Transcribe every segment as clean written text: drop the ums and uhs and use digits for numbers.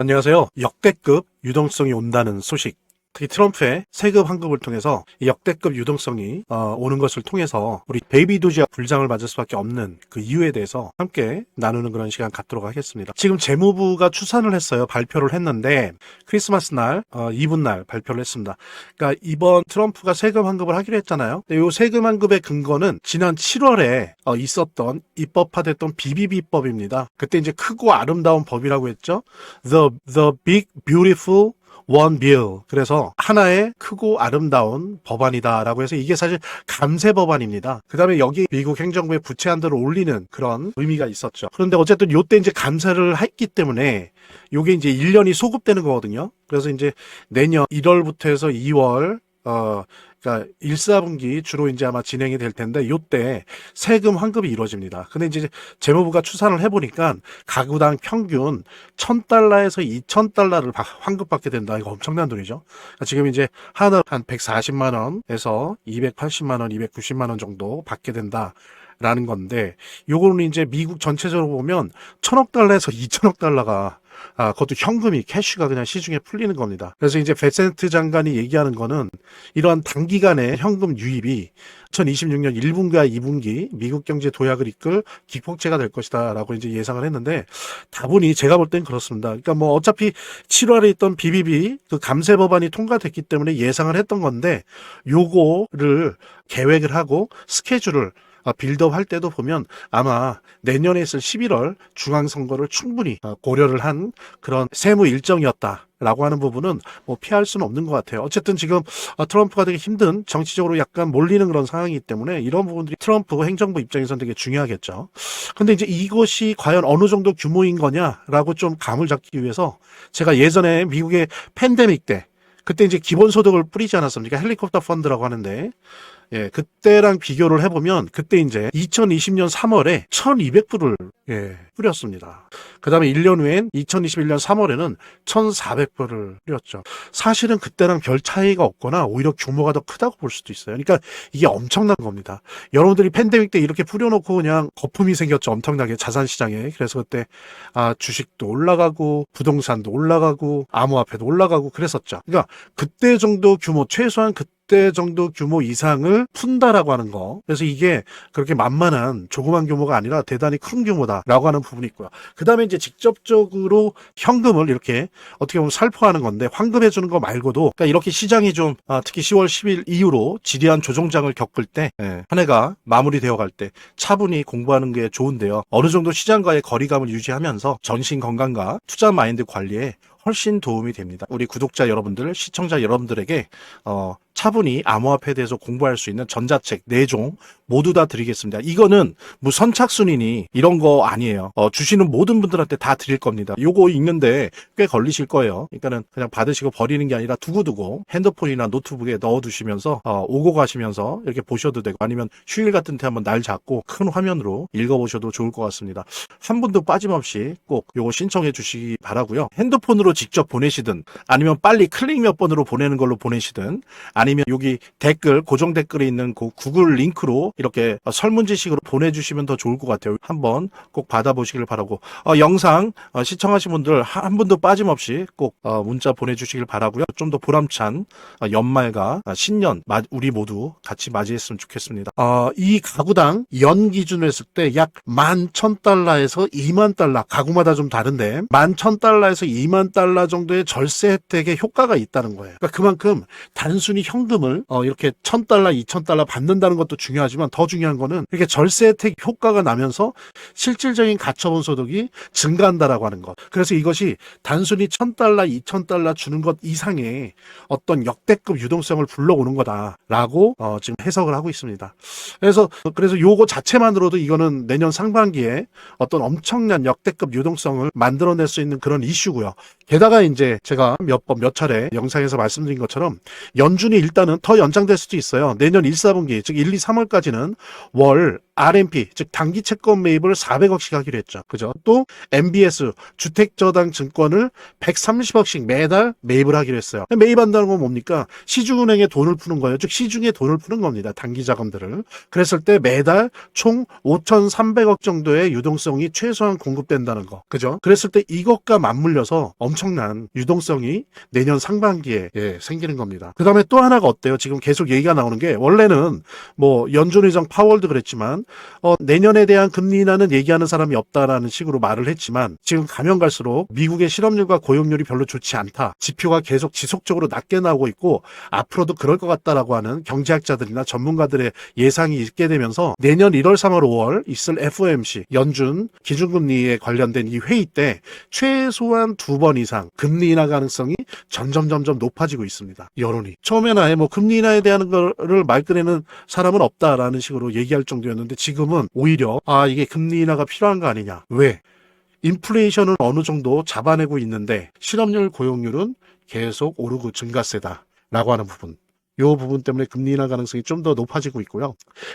안녕하세요. 역대급 유동성이 온다는 소식. 특히 트럼프의 세금 환급을 통해서 이 역대급 유동성이 오는 것을 통해서 우리 베이비 도지가 불장을 맞을 수밖에 없는 그 이유에 대해서 함께 나누는 그런 시간 갖도록 하겠습니다. 지금 재무부가 추산을 했어요. 발표를 했는데 크리스마스 날, 이브날 발표를 했습니다. 그러니까 이번 트럼프가 세금 환급을 하기로 했잖아요. 이 세금 환급의 근거는 지난 7월에 있었던 입법화됐던 BBB법입니다. 그때 이제 크고 아름다운 법이라고 했죠. The Big Beautiful One Bill. 그래서 하나의 크고 아름다운 법안이다라고 해서 이게 사실 감세 법안입니다. 그 다음에 여기 미국 행정부의 부채 한도를 올리는 그런 의미가 있었죠. 그런데 어쨌든 요때 이제 감세를 했기 때문에 요게 이제 1년이 소급되는 거거든요. 그래서 이제 내년 1월부터 해서 2월 그러니까 1, 4분기 주로 이제 아마 진행이 될 텐데 요때 세금 환급이 이루어집니다. 근데 이제 재무부가 추산을 해보니까 가구당 평균 1,000달러에서 2,000달러를 환급받게 된다. 이거 엄청난 돈이죠. 그러니까 지금 이제 하나 한 140만 원에서 280만 원, 290만 원 정도 받게 된다. 라는 건데 요거는 이제 미국 전체적으로 보면 1,000억 달러에서 2,000억 달러가 그것도 현금이 캐시가 그냥 시중에 풀리는 겁니다. 그래서 이제 베센트 장관이 얘기하는 거는 이러한 단기간의 현금 유입이 2026년 1분기와 2분기 미국 경제 도약을 이끌 기폭제가 될 것이다 라고 이제 예상을 했는데 다분히 제가 볼 땐 그렇습니다. 그러니까 뭐 어차피 7월에 있던 BBB 그 감세 법안이 통과됐기 때문에 예상을 했던 건데 요거를 계획을 하고 스케줄을 빌드업 할 때도 보면 아마 내년에 있을 11월 중앙선거를 충분히 고려를 한 그런 세무 일정이었다라고 하는 부분은 뭐 피할 수는 없는 것 같아요. 어쨌든 지금 트럼프가 되게 힘든 정치적으로 약간 몰리는 그런 상황이기 때문에 이런 부분들이 트럼프 행정부 입장에서는 되게 중요하겠죠. 근데 이제 이것이 과연 어느 정도 규모인 거냐라고 좀 감을 잡기 위해서 제가 예전에 미국의 팬데믹 때 그때 이제 기본소득을 뿌리지 않았습니까? 헬리콥터 펀드라고 하는데 예, 그때랑 비교를 해보면 그때 이제 2020년 3월에 1,200불을 뿌렸습니다. 그 다음에 1년 후엔 2021년 3월에는 1,400불을 뿌렸죠. 사실은 그때랑 별 차이가 없거나 오히려 규모가 더 크다고 볼 수도 있어요. 그러니까 이게 엄청난 겁니다. 여러분들이 팬데믹 때 이렇게 뿌려놓고 그냥 거품이 생겼죠. 엄청나게 자산시장에. 그래서 그때 주식도 올라가고 부동산도 올라가고 암호화폐도 올라가고 그랬었죠. 그러니까 그때 정도 규모 최소한 그때 정도 규모 이상을 푼다라고 하는 거. 그래서 이게 그렇게 만만한 조그만 규모가 아니라 대단히 큰 규모다라고 하는 부분이 있고요. 그 다음에 이제 직접적으로 현금을 이렇게 어떻게 보면 살포하는 건데 환급해 주는 거 말고도 그러니까 이렇게 시장이 좀 특히 10월 10일 이후로 지리한 조정장을 겪을 때 한 해가 마무리되어 갈 때 차분히 공부하는 게 좋은데요. 어느 정도 시장과의 거리감을 유지하면서 전신 건강과 투자 마인드 관리에 훨씬 도움이 됩니다. 우리 구독자 여러분들, 시청자 여러분들에게 차분히 암호화폐에 대해서 공부할 수 있는 전자책 4종 모두 다 드리겠습니다. 이거는 뭐 선착순이니 이런 거 아니에요. 주시는 모든 분들한테 다 드릴 겁니다. 요거 읽는데 꽤 걸리실 거예요. 그러니까는 그냥 받으시고 버리는 게 아니라 두고두고 핸드폰이나 노트북에 넣어두시면서 오고 가시면서 이렇게 보셔도 되고 아니면 휴일 같은 때 한번 날 잡고 큰 화면으로 읽어보셔도 좋을 것 같습니다. 한 분도 빠짐없이 꼭 요거 신청해 주시기 바라고요. 핸드폰으로 직접 보내시든 아니면 빨리 클릭 몇 번으로 보내는 걸로 보내시든 아니면 여기 댓글 고정 댓글에 있는 그 구글 링크로 이렇게 설문지식으로 보내주시면 더 좋을 것 같아요. 한번 꼭 받아보시길 바라고 영상 시청하신 분들 한 분도 빠짐없이 꼭 문자 보내주시길 바라고요. 좀 더 보람찬 연말과 신년 우리 모두 같이 맞이했으면 좋겠습니다. 이 가구당 연 기준으로 했을 때 약 11,000달러에서 2만 달러 가구마다 좀 다른데 11,000달러에서 2만 달러 정도의 절세 혜택의 효과가 있다는 거예요. 그러니까 그만큼 단순히 현금을 이렇게 1,000달러, 2,000달러 받는다는 것도 중요하지만 더 중요한 거는 이렇게 절세 혜택 효과가 나면서 실질적인 가처분 소득이 증가한다라고 하는 것. 그래서 이것이 단순히 1,000달러, 2,000달러 주는 것 이상의 어떤 역대급 유동성을 불러오는 거다라고 지금 해석을 하고 있습니다. 그래서 요거 자체만으로도 이거는 내년 상반기에 어떤 엄청난 역대급 유동성을 만들어낼 수 있는 그런 이슈고요. 게다가 이제 제가 몇 차례 영상에서 말씀드린 것처럼 연준이 일단은 더 연장될 수도 있어요. 내년 1, 4분기 즉 1, 2, 3월까지는 월 RMP, 즉 단기 채권 매입을 400억씩 하기로 했죠. 그죠? 또 MBS, 주택저당증권을 130억씩 매달 매입을 하기로 했어요. 매입한다는 건 뭡니까? 시중은행에 돈을 푸는 거예요. 즉 시중에 돈을 푸는 겁니다. 단기 자금들을. 그랬을 때 매달 총 5,300억 정도의 유동성이 최소한 공급된다는 거. 그죠? 그랬을 때 이것과 맞물려서 엄청난 유동성이 내년 상반기에 생기는 겁니다. 그 다음에 또 하나가 어때요? 지금 계속 얘기가 나오는 게 원래는 뭐 연준 의장 파월도 그랬지만 내년에 대한 금리 인하는 얘기하는 사람이 없다라는 식으로 말을 했지만 지금 가면 갈수록 미국의 실업률과 고용률이 별로 좋지 않다. 지표가 계속 지속적으로 낮게 나오고 있고 앞으로도 그럴 것 같다라고 하는 경제학자들이나 전문가들의 예상이 있게 되면서 내년 1월, 3월, 5월 있을 FOMC 연준 기준금리에 관련된 이 회의 때 최소한 2번 이상 금리 인하 가능성이 점점 높아지고 있습니다. 여론이. 처음에는 아예 뭐 금리 인하에 대한 거를 말 꺼내는 사람은 없다라는 식으로 얘기할 정도였는데 지금은 오히려 이게 금리 인하가 필요한 거 아니냐. 왜? 인플레이션은 어느 정도 잡아내고 있는데 실업률, 고용률은 계속 오르고 증가세다라고 하는 부분. 이 부분 때문에 금리 인하 가능성이 좀 더 높아지고 있고요.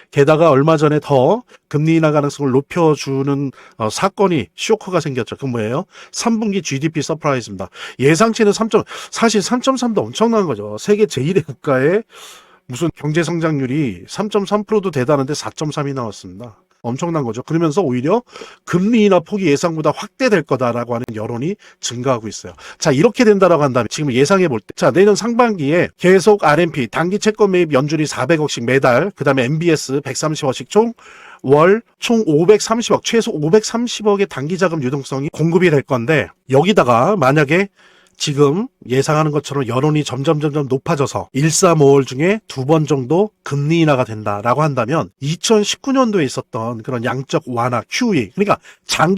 게다가 얼마 전에 더 금리 인하 가능성을 높여주는 사건이 쇼크가 생겼죠. 그 뭐예요? 3분기 GDP 서프라이즈입니다. 예상치는 사실 3.3도 엄청난 거죠. 세계 제1의 국가에 무슨 경제 성장률이 3.3%도 대단한데 4.3이 나왔습니다. 엄청난 거죠. 그러면서 오히려 금리 인하 폭이 예상보다 확대될 거다라고 하는 여론이 증가하고 있어요. 자, 이렇게 된다라고 한다면 지금 예상해 볼 때, 자, 내년 상반기에 계속 RMP, 단기 채권 매입 연준이 400억씩 매달, 그 다음에 MBS 130억씩 총 530억, 최소 530억의 단기 자금 유동성이 공급이 될 건데, 여기다가 만약에 지금 예상하는 것처럼 여론이 점점 높아져서 1, 3, 5월 중에 2번 정도 금리 인하가 된다라고 한다면 2019년도에 있었던 그런 양적 완화 QE, 그러니까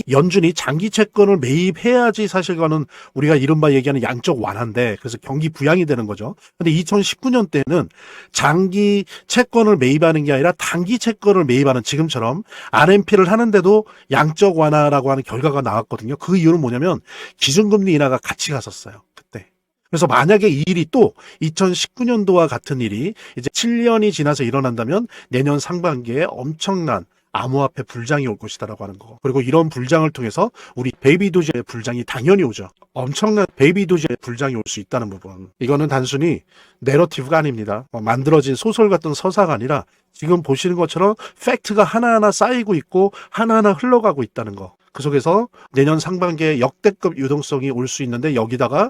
연준이 장기 채권을 매입해야지 사실 그거는 우리가 이른바 얘기하는 양적 완화인데 그래서 경기 부양이 되는 거죠. 근데 2019년 때는 장기 채권을 매입하는 게 아니라 단기 채권을 매입하는 지금처럼 RMP를 하는데도 양적 완화라고 하는 결과가 나왔거든요. 그 이유는 뭐냐면 기준금리 인하가 같이 갔었어요. 그때. 그래서 만약에 이 일이 또 2019년도와 같은 일이 이제 7년이 지나서 일어난다면 내년 상반기에 엄청난 암호화폐 불장이 올 것이다라고 하는 거. 그리고 이런 불장을 통해서 우리 베이비 도지의 불장이 당연히 오죠. 엄청난 베이비 도지의 불장이 올 수 있다는 부분. 이거는 단순히 내러티브가 아닙니다. 만들어진 소설 같은 서사가 아니라 지금 보시는 것처럼 팩트가 하나하나 쌓이고 있고 하나하나 흘러가고 있다는 거. 그 속에서 내년 상반기에 역대급 유동성이 올 수 있는데 여기다가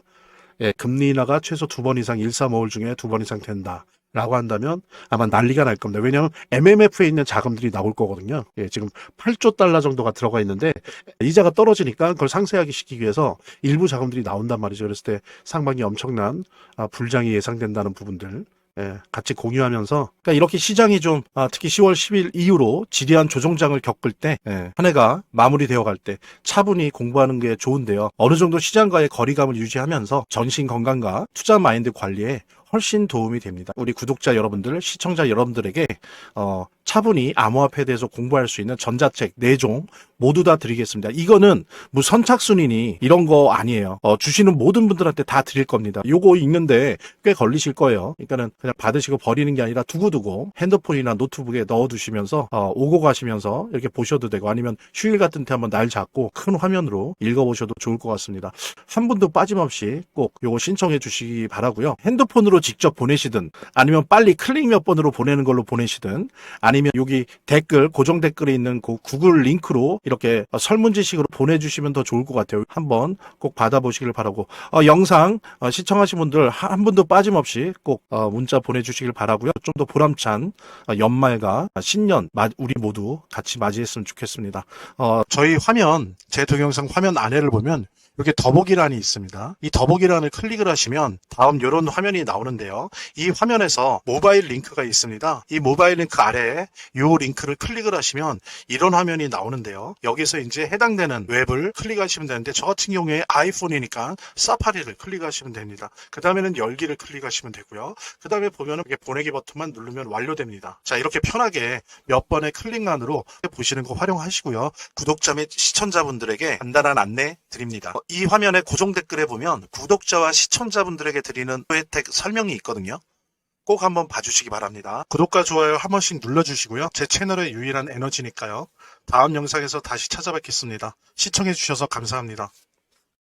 금리 인하가 최소 2번 이상 1, 3, 5월 중에 2번 이상 된다. 라고 한다면 아마 난리가 날 겁니다. 왜냐하면 MMF에 있는 자금들이 나올 거거든요. 지금 8조 달러 정도가 들어가 있는데 이자가 떨어지니까 그걸 상쇄하기 시키기 위해서 일부 자금들이 나온단 말이죠. 그랬을 때 상반기 엄청난 불장이 예상된다는 부분들 같이 공유하면서 그러니까 이렇게 시장이 좀 특히 10월 10일 이후로 지리한 조정장을 겪을 때 한 해가 마무리되어 갈 때 차분히 공부하는 게 좋은데요. 어느 정도 시장과의 거리감을 유지하면서 전신 건강과 투자 마인드 관리에 훨씬 도움이 됩니다. 우리 구독자 여러분들, 시청자 여러분들에게 차분히 암호화폐에 대해서 공부할 수 있는 전자책 4종 모두 다 드리겠습니다. 이거는 뭐 선착순이니 이런 거 아니에요. 주시는 모든 분들한테 다 드릴 겁니다. 요거 읽는데 꽤 걸리실 거예요. 그러니까는 그냥 받으시고 버리는 게 아니라 두고두고 핸드폰이나 노트북에 넣어두시면서 오고 가시면서 이렇게 보셔도 되고 아니면 휴일 같은 때 한번 날 잡고 큰 화면으로 읽어보셔도 좋을 것 같습니다. 한 분도 빠짐없이 꼭 요거 신청해 주시기 바라고요. 핸드폰으로 직접 보내시든 아니면 빨리 클릭 몇 번으로 보내는 걸로 보내시든 아니면 여기 댓글 고정 댓글에 있는 그 구글 링크로 이렇게 설문지식으로 보내주시면 더 좋을 것 같아요. 한번 꼭 받아보시길 바라고 영상 시청하신 분들 한 분도 빠짐없이 꼭 문자 보내주시길 바라고요. 좀 더 보람찬 연말과 신년 우리 모두 같이 맞이했으면 좋겠습니다. 저희 화면 제 동영상 화면 안에를 보면 이렇게 더보기란이 있습니다. 이 더보기란을 클릭을 하시면 다음 이런 화면이 나오는데요. 이 화면에서 모바일 링크가 있습니다. 이 모바일 링크 아래에 이 링크를 클릭을 하시면 이런 화면이 나오는데요. 여기서 이제 해당되는 웹을 클릭하시면 되는데 저 같은 경우에 아이폰이니까 사파리를 클릭하시면 됩니다. 그 다음에는 열기를 클릭하시면 되고요. 그 다음에 보면은 이렇게 보내기 버튼만 누르면 완료됩니다. 자, 이렇게 편하게 몇 번의 클릭만으로 보시는 거 활용하시고요. 구독자 및 시청자분들에게 간단한 안내 드립니다. 이 화면의 고정 댓글에 보면 구독자와 시청자분들에게 드리는 혜택 설명이 있거든요. 꼭 한번 봐주시기 바랍니다. 구독과 좋아요 한 번씩 눌러주시고요. 제 채널의 유일한 에너지니까요. 다음 영상에서 다시 찾아뵙겠습니다. 시청해주셔서 감사합니다.